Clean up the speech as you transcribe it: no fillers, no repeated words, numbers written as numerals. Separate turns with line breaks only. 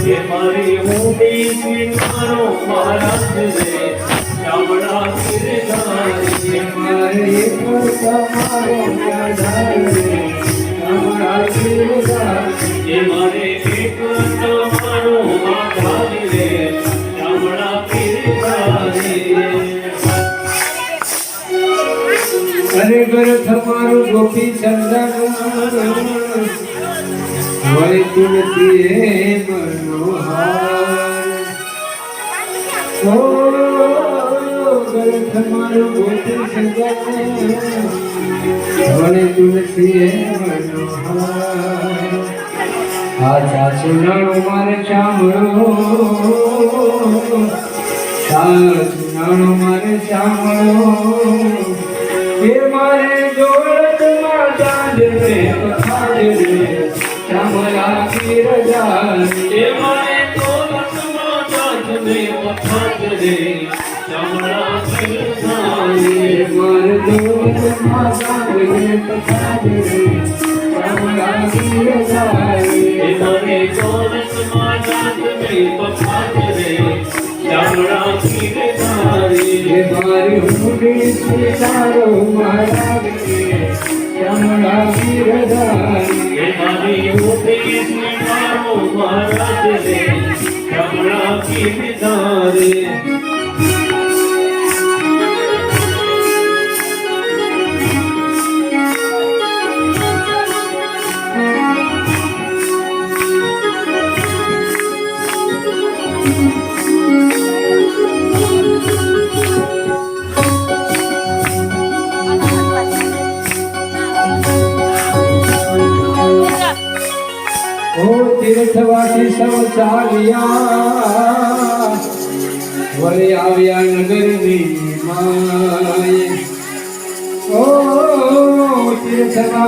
ये मारी मोटी स्वीकारो महाराज रे शामड़ा गिरधारी
मारे पर समारो गिरधारी शामड़ा गिरधारी
ये मारे एक मारो माधारी रे शामड़ा गिरधारी
अरे घर थमारो गोपी चंदन वही तुलसी मनोहार ओ घर थमारो गोपी चंदन वही तुलसी मनोहार आजा सुनाणो मारे चामड़ो सुनाणो मारे चामड़ो ये मारे जोड़त माता रे पखाड़ रे श्यामला की रजा
ये मारे दौलत माता रे पखाड़ रे श्यामला गिरधारी
ये मारे जोड़त माता रे पखाड़ रे श्यामला की रजा
ये मारे दौलत माता रे पखाड़ रे श्यामला गिरधारी
ये मारे हुडी स्वीकारो महाराज के श्यामला की रजा
ये मारी मोटी स्वीकारो महाराज रे श्यामला गिरधारी
तीर्थवासी सब चालिया वरे आव्या नगरनी माय ओ तीर्थवासी